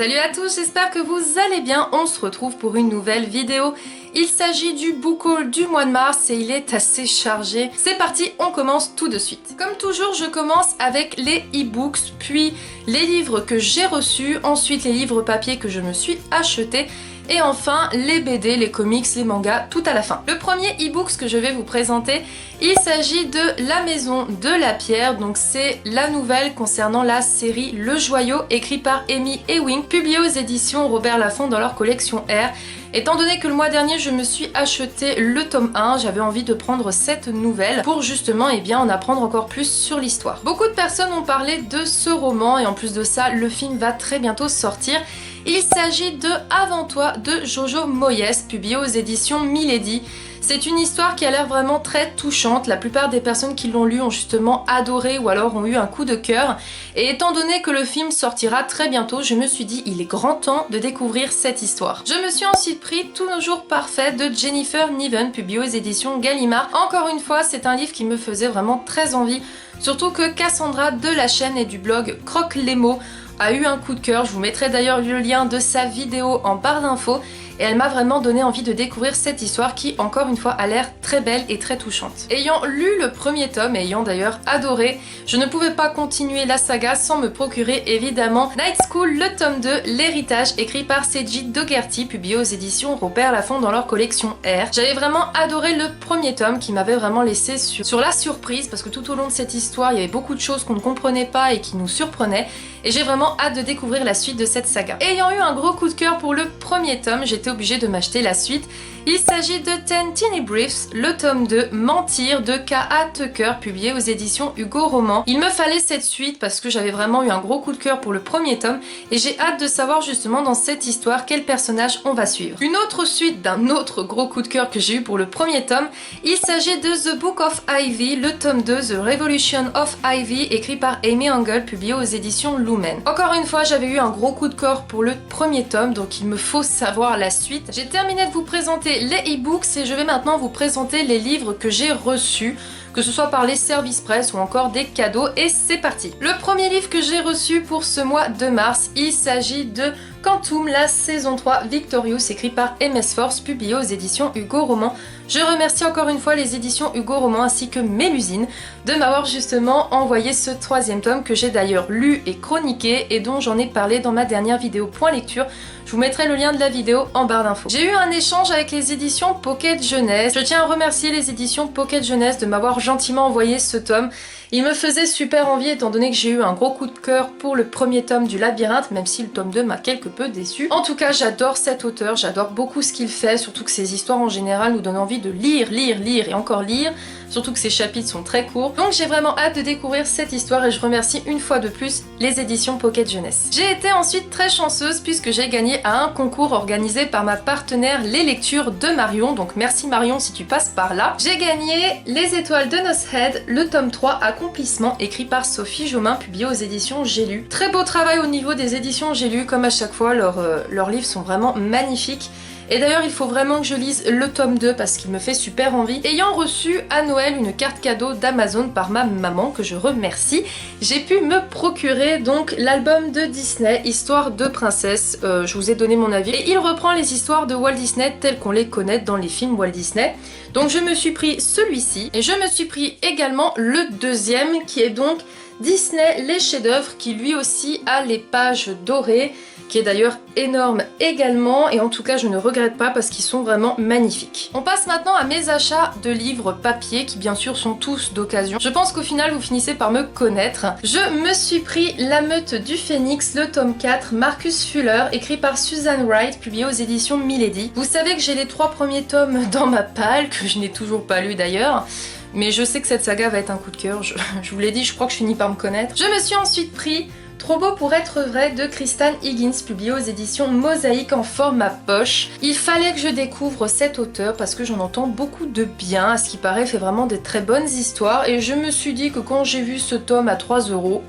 Salut à tous, j'espère que vous allez bien. On se retrouve pour une nouvelle vidéo. Il s'agit du book haul du mois de mars et il est assez chargé. C'est parti, on commence tout de suite. Comme toujours, je commence avec les e-books, puis les livres que j'ai reçus, ensuite les livres papier que je me suis achetés, et enfin les BD, les comics, les mangas, tout à la fin. Le premier e-book que je vais vous présenter, il s'agit de La Maison de la Pierre. Donc c'est la nouvelle concernant la série Le Joyau, écrit par Amy Ewing, publié aux éditions Robert Laffont dans leur collection R. Étant donné que le mois dernier je me suis acheté le tome 1, j'avais envie de prendre cette nouvelle pour justement en apprendre encore plus sur l'histoire. Beaucoup de personnes ont parlé de ce roman et en plus de ça, le film va très bientôt sortir. Il s'agit de Avant toi de Jojo Moyes, publié aux éditions Milady. C'est une histoire qui a l'air vraiment très touchante. La plupart des personnes qui l'ont lu ont justement adoré ou alors ont eu un coup de cœur. Et étant donné que le film sortira très bientôt, je me suis dit il est grand temps de découvrir cette histoire. Je me suis ensuite pris Tous nos jours parfaits de Jennifer Niven, publié aux éditions Gallimard. Encore une fois, c'est un livre qui me faisait vraiment très envie. Surtout que Cassandra de la chaîne et du blog Croque les mots a eu un coup de cœur. Je vous mettrai d'ailleurs le lien de sa vidéo en barre d'infos. Et elle m'a vraiment donné envie de découvrir cette histoire qui, encore une fois, a l'air très belle et très touchante. Ayant lu le premier tome et ayant d'ailleurs adoré, je ne pouvais pas continuer la saga sans me procurer évidemment Night School, le tome 2, L'héritage, écrit par Seiji Dougherty, publié aux éditions Robert Laffont dans leur collection R. J'avais vraiment adoré le premier tome qui m'avait vraiment laissé sur la surprise parce que tout au long de cette histoire, il y avait beaucoup de choses qu'on ne comprenait pas et qui nous surprenaient. Et j'ai vraiment hâte de découvrir la suite de cette saga. Ayant eu un gros coup de cœur pour le premier tome, j'étais obligée de m'acheter la suite. Il s'agit de 10 Teeny Briefs, le tome 2, Mentir de K.A. Tucker, publié aux éditions Hugo Roman. Il me fallait cette suite parce que j'avais vraiment eu un gros coup de cœur pour le premier tome et j'ai hâte de savoir justement dans cette histoire quel personnage on va suivre. Une autre suite d'un autre gros coup de cœur que j'ai eu pour le premier tome, il s'agit de The Book of Ivy, le tome 2, The Revolution of Ivy, écrit par Amy Engel, publié aux éditions Lumen. Encore une fois, j'avais eu un gros coup de cœur pour le premier tome, donc il me faut savoir la suite. J'ai terminé de vous présenter les e-books et je vais maintenant vous présenter les livres que j'ai reçus, que ce soit par les services presse ou encore des cadeaux, et c'est parti. Le premier livre que j'ai reçu pour ce mois de mars, il s'agit de Quantum, la saison 3 Victorious, écrit par MS Force, publié aux éditions Hugo Roman. Je remercie encore une fois les éditions Hugo Roman ainsi que Mélusine de m'avoir justement envoyé ce troisième tome que j'ai d'ailleurs lu et chroniqué et dont j'en ai parlé dans ma dernière vidéo point lecture. Je vous mettrai le lien de la vidéo en barre d'infos. J'ai eu un échange avec les éditions Pocket Jeunesse. Je tiens à remercier les éditions Pocket Jeunesse de m'avoir gentiment envoyé ce tome. Il me faisait super envie étant donné que j'ai eu un gros coup de cœur pour le premier tome du Labyrinthe, même si le tome 2 m'a quelque peu déçu. En tout cas, j'adore cet auteur, j'adore beaucoup ce qu'il fait, surtout que ses histoires en général nous donnent envie de lire et encore lire, surtout que ses chapitres sont très courts. Donc j'ai vraiment hâte de découvrir cette histoire et je remercie une fois de plus les éditions Pocket Jeunesse. J'ai été ensuite très chanceuse puisque j'ai gagné à un concours organisé par ma partenaire Les Lectures de Marion, donc merci Marion si tu passes par là. J'ai gagné Les Étoiles de Noshead, le tome 3 Accomplissement, écrit par Sophie Jomain, publié aux éditions J'ai lu. Très beau travail au niveau des éditions J'ai lu, comme à chaque fois leurs livres sont vraiment magnifiques. Et d'ailleurs il faut vraiment que je lise le tome 2 parce qu'il me fait super envie. Ayant reçu à Noël une carte cadeau d'Amazon par ma maman que je remercie, j'ai pu me procurer donc l'album de Disney, Histoire de princesse. Je vous ai donné mon avis et il reprend les histoires de Walt Disney telles qu'on les connaît dans les films Walt Disney. Donc je me suis pris celui-ci et je me suis pris également le deuxième qui est donc Disney les chefs-d'œuvre, qui lui aussi a les pages dorées, qui est d'ailleurs énorme également, et en tout cas je ne regrette pas parce qu'ils sont vraiment magnifiques. On passe maintenant à mes achats de livres papier qui bien sûr sont tous d'occasion. Je pense qu'au final vous finissez par me connaître. Je me suis pris La Meute du Phénix, le tome 4, Marcus Fuller, écrit par Susan Wright, publié aux éditions Milady. Vous savez que j'ai les 3 premiers tomes dans ma palle, que je n'ai toujours pas lu d'ailleurs. Mais je sais que cette saga va être un coup de cœur, je vous l'ai dit, je crois que je finis par me connaître. Je me suis ensuite pris Trop beau pour être vrai de Kristen Higgins, publié aux éditions Mosaïque en format poche. Il fallait que je découvre cet auteur parce que j'en entends beaucoup de bien, à ce qui paraît fait vraiment des très bonnes histoires et je me suis dit que quand j'ai vu ce tome à 3 €,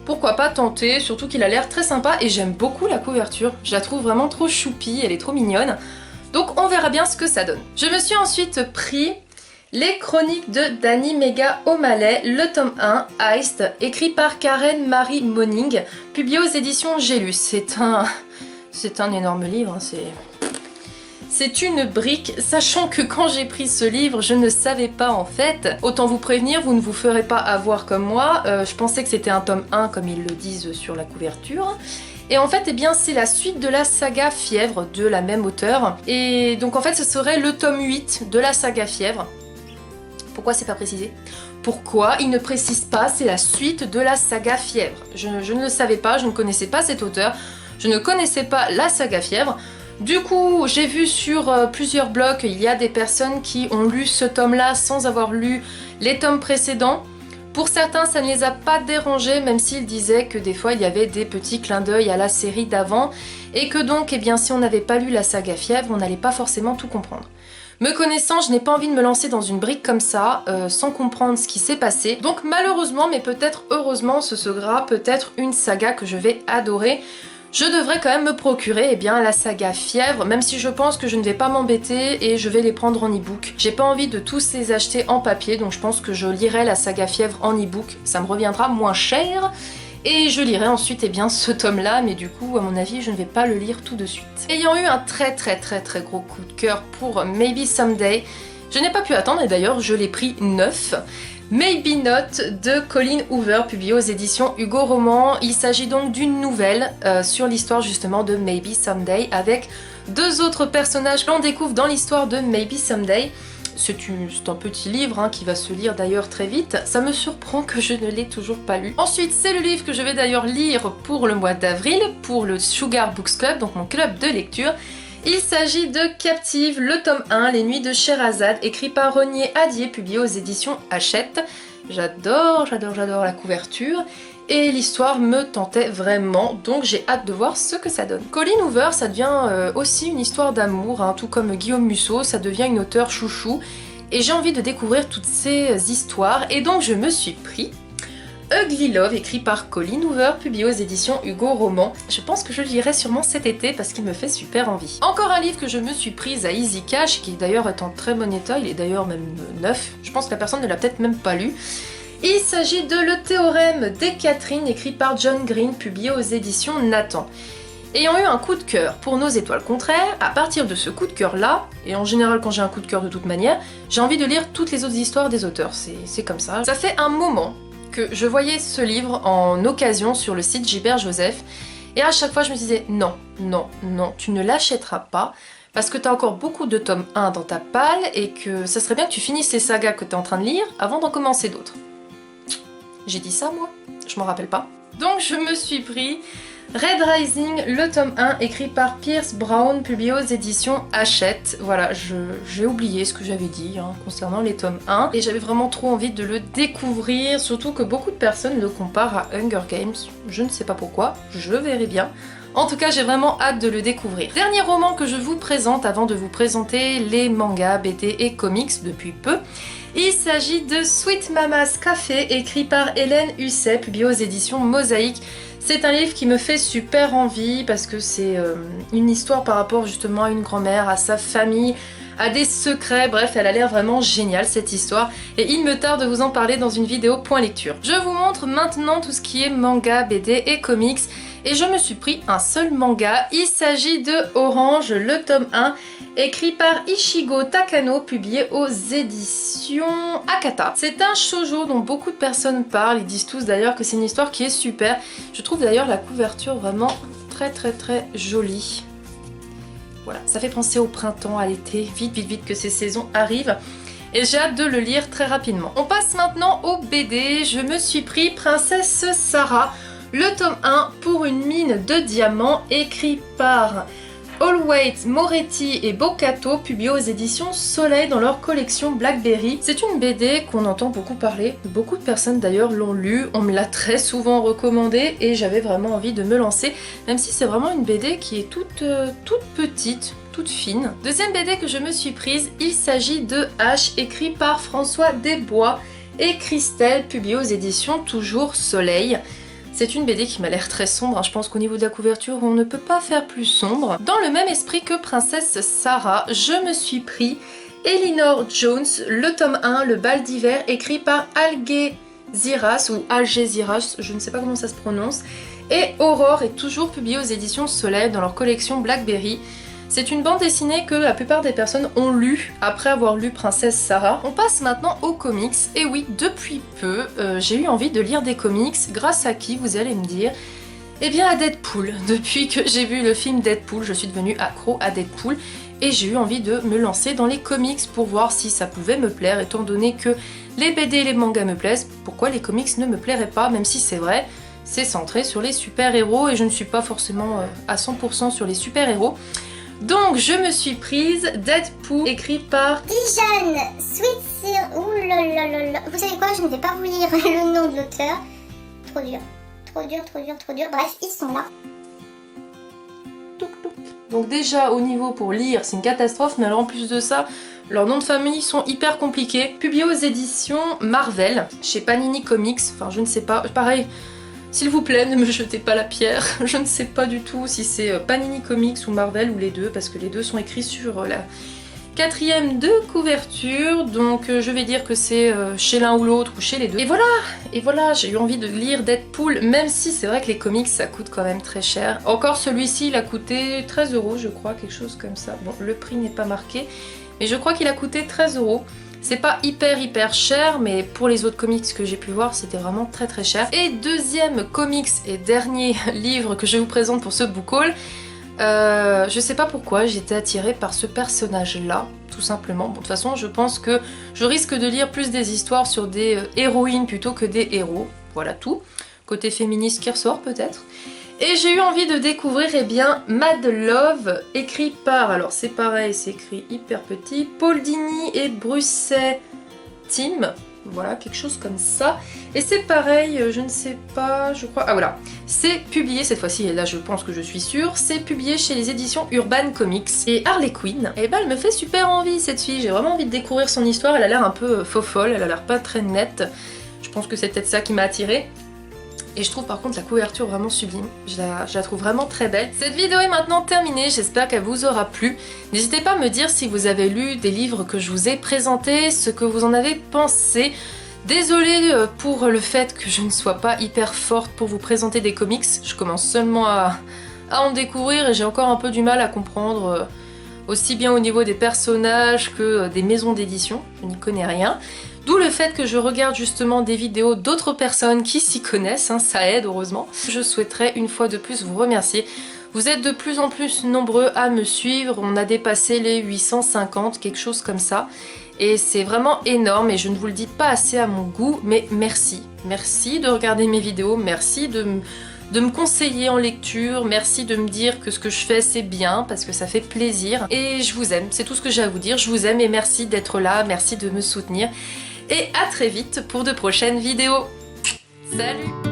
pourquoi pas tenter, surtout qu'il a l'air très sympa et j'aime beaucoup la couverture. Je la trouve vraiment trop choupie, elle est trop mignonne. Donc on verra bien ce que ça donne. Je me suis ensuite pris Les chroniques de Danny Mega O'Malley, le tome 1, Iced, écrit par Karen Marie Moning, publié aux éditions Gélus. C'est un énorme livre, c'est une brique, sachant que quand j'ai pris ce livre, je ne savais pas en fait. Autant vous prévenir, vous ne vous ferez pas avoir comme moi. Je pensais que c'était un tome 1 comme ils le disent sur la couverture. Et en fait, eh bien, c'est la suite de la saga Fièvre de la même auteure. Et donc en fait, ce serait le tome 8 de la saga Fièvre. Pourquoi c'est pas précisé? Pourquoi il ne précise pas c'est la suite de la saga Fièvre? Je ne le savais pas, je ne connaissais pas cet auteur, je ne connaissais pas la saga Fièvre. Du coup, j'ai vu sur plusieurs blogs qu'il y a des personnes qui ont lu ce tome-là sans avoir lu les tomes précédents. Pour certains, ça ne les a pas dérangés, même s'ils disaient que des fois, il y avait des petits clins d'œil à la série d'avant, et que donc, eh bien, si on n'avait pas lu la saga Fièvre, on n'allait pas forcément tout comprendre. Me connaissant, je n'ai pas envie de me lancer dans une brique comme ça, sans comprendre ce qui s'est passé. Donc malheureusement, mais peut-être heureusement, ce sera peut-être une saga que je vais adorer. Je devrais quand même me procurer eh bien, la saga Fièvre, même si je pense que je ne vais pas m'embêter et je vais les prendre en e-book. J'ai pas envie de tous les acheter en papier, donc je pense que je lirai la saga Fièvre en e-book. Ça me reviendra moins cher. Et je lirai ensuite eh bien, ce tome-là, mais du coup, à mon avis, je ne vais pas le lire tout de suite. Ayant eu un très gros coup de cœur pour Maybe Someday, je n'ai pas pu attendre, et d'ailleurs, je l'ai pris neuf. Maybe Not de Colleen Hoover, publié aux éditions Hugo Roman. Il s'agit donc d'une nouvelle sur l'histoire justement de Maybe Someday, avec deux autres personnages que l'on découvre dans l'histoire de Maybe Someday. C'est un petit livre hein, qui va se lire d'ailleurs très vite. Ça me surprend que je ne l'ai toujours pas lu. Ensuite, c'est le livre que je vais d'ailleurs lire pour le mois d'avril, pour le Sugar Books Club, donc mon club de lecture. Il s'agit de Captive, le tome 1, Les Nuits de Scheherazade, écrit par Renier Adier, publié aux éditions Hachette. J'adore la couverture. Et l'histoire me tentait vraiment, donc j'ai hâte de voir ce que ça donne. Colleen Hoover, ça devient aussi une histoire d'amour, hein, tout comme Guillaume Musso, ça devient une auteure chouchou. Et j'ai envie de découvrir toutes ces histoires, et donc je me suis pris Ugly Love, écrit par Colleen Hoover, publié aux éditions Hugo Roman. Je pense que je le lirai sûrement cet été parce qu'il me fait super envie. Encore un livre que je me suis prise à Easy Cash, qui d'ailleurs est en très bon état, il est d'ailleurs même neuf. Je pense que la personne ne l'a peut-être même pas lu. Il s'agit de Le Théorème des Catherine, écrit par John Green, publié aux éditions Nathan. Ayant eu un coup de cœur pour Nos étoiles contraires, à partir de ce coup de cœur là, et en général quand j'ai un coup de cœur de toute manière, j'ai envie de lire toutes les autres histoires des auteurs, c'est comme ça. Ça fait un moment que je voyais ce livre en occasion sur le site Gilbert Joseph, et à chaque fois je me disais non, tu ne l'achèteras pas, parce que tu as encore beaucoup de tomes 1 dans ta palle, et que ça serait bien que tu finisses les sagas que tu es en train de lire avant d'en commencer d'autres. J'ai dit ça moi? Je m'en rappelle pas. Donc je me suis pris Red Rising, le tome 1, écrit par Pierce Brown, publié aux éditions Hachette. Voilà, j'ai oublié ce que j'avais dit hein, concernant les tomes 1, et j'avais vraiment trop envie de le découvrir, surtout que beaucoup de personnes le comparent à Hunger Games. Je ne sais pas pourquoi, je verrai bien. En tout cas, j'ai vraiment hâte de le découvrir. Dernier roman que je vous présente avant de vous présenter les mangas, BD et comics depuis peu. Il s'agit de Sweet Mama's Café, écrit par Hélène Husset, publié aux éditions Mosaïque. C'est un livre qui me fait super envie parce que c'est une histoire par rapport justement à une grand-mère, à sa famille, à des secrets, bref, elle a l'air vraiment géniale cette histoire et il me tarde de vous en parler dans une vidéo point lecture. Je vous montre maintenant tout ce qui est manga, BD et comics et je me suis pris un seul manga. Il s'agit de Orange, le tome 1, écrit par Ichigo Takano, publié aux éditions Akata. C'est un shoujo dont beaucoup de personnes parlent, ils disent tous d'ailleurs que c'est une histoire qui est super. Je trouve d'ailleurs la couverture vraiment très jolie. Voilà, ça fait penser au printemps, à l'été, vite que ces saisons arrivent. Et j'ai hâte de le lire très rapidement. On passe maintenant au BD. Je me suis pris Princesse Sarah, le tome 1, pour une mine de diamants, écrit par Allwait, Moretti et Boccato, publié aux éditions Soleil dans leur collection Blackberry. C'est une BD qu'on entend beaucoup parler, beaucoup de personnes d'ailleurs l'ont lu, on me l'a très souvent recommandé et j'avais vraiment envie de me lancer, même si c'est vraiment une BD qui est toute petite, toute fine. Deuxième BD que je me suis prise, il s'agit de H, écrit par François Desbois et Christelle, publié aux éditions toujours Soleil. C'est une BD qui m'a l'air très sombre, hein. Je pense qu'au niveau de la couverture, on ne peut pas faire plus sombre. Dans le même esprit que Princesse Sarah, je me suis pris Elinor Jones, le tome 1, Le bal d'hiver, écrit par Algeciras ou Algeciras, je ne sais pas comment ça se prononce. Et Aurore est toujours publié aux éditions Soleil dans leur collection Blackberry. C'est une bande dessinée que la plupart des personnes ont lue après avoir lu Princesse Sarah. On passe maintenant aux comics. Et oui, depuis peu, j'ai eu envie de lire des comics. Grâce à qui, vous allez me dire? Eh bien à Deadpool. Depuis que j'ai vu le film Deadpool, je suis devenue accro à Deadpool. Et j'ai eu envie de me lancer dans les comics pour voir si ça pouvait me plaire, étant donné que les BD et les mangas me plaisent, pourquoi les comics ne me plairaient pas, même si c'est vrai, c'est centré sur les super-héros et je ne suis pas forcément à 100% sur les super-héros. Donc je me suis prise Deadpool, écrit par Dijon Sweet. Ouh. Vous savez quoi, je ne vais pas vous lire le nom de l'auteur. Trop dur. Bref, ils sont là. Donc déjà au niveau pour lire c'est une catastrophe, mais alors en plus de ça, leurs noms de famille sont hyper compliqués. Publié aux éditions Marvel, chez Panini Comics, enfin je ne sais pas, pareil, s'il vous plaît ne me jetez pas la pierre, je ne sais pas du tout si c'est Panini Comics ou Marvel ou les deux, parce que les deux sont écrits sur la 4e de couverture, donc je vais dire que c'est chez l'un ou l'autre ou chez les deux. Et voilà, j'ai eu envie de lire Deadpool, même si c'est vrai que les comics ça coûte quand même très cher. Encore celui-ci il a coûté 13 € je crois, quelque chose comme ça. Bon, le prix n'est pas marqué, mais je crois qu'il a coûté 13 €. C'est pas hyper cher, mais pour les autres comics que j'ai pu voir, c'était vraiment très cher. Et deuxième comics et dernier livre que je vous présente pour ce book haul, je sais pas pourquoi, j'étais attirée par ce personnage-là, tout simplement. Bon, de toute façon, je pense que je risque de lire plus des histoires sur des héroïnes plutôt que des héros. Voilà tout. Côté féministe qui ressort peut-être. Et j'ai eu envie de découvrir, eh bien, Mad Love, écrit par, alors c'est pareil, c'est écrit hyper petit, Paul Dini et Brucey Tim. Voilà, quelque chose comme ça. Et c'est pareil, je ne sais pas, je crois... Ah voilà, c'est publié cette fois-ci, et là je pense que je suis sûre, c'est publié chez les éditions Urban Comics. Et Harley Quinn, eh ben elle me fait super envie cette fille, j'ai vraiment envie de découvrir son histoire, elle a l'air un peu faux-folle, elle a l'air pas très nette. Je pense que c'est peut-être ça qui m'a attirée. Et je trouve par contre la couverture vraiment sublime, je la trouve vraiment très belle. Cette vidéo est maintenant terminée, j'espère qu'elle vous aura plu. N'hésitez pas à me dire si vous avez lu des livres que je vous ai présentés, ce que vous en avez pensé. Désolée pour le fait que je ne sois pas hyper forte pour vous présenter des comics, je commence seulement à en découvrir et j'ai encore un peu du mal à comprendre aussi bien au niveau des personnages que des maisons d'édition, je n'y connais rien. D'où le fait que je regarde justement des vidéos d'autres personnes qui s'y connaissent, hein, ça aide heureusement. Je souhaiterais une fois de plus vous remercier. Vous êtes de plus en plus nombreux à me suivre, on a dépassé les 850, quelque chose comme ça. Et c'est vraiment énorme et je ne vous le dis pas assez à mon goût, mais merci. Merci de regarder mes vidéos, merci de me conseiller en lecture, merci de me dire que ce que je fais c'est bien parce que ça fait plaisir. Et je vous aime, c'est tout ce que j'ai à vous dire, je vous aime et merci d'être là, merci de me soutenir. Et à très vite pour de prochaines vidéos. Salut!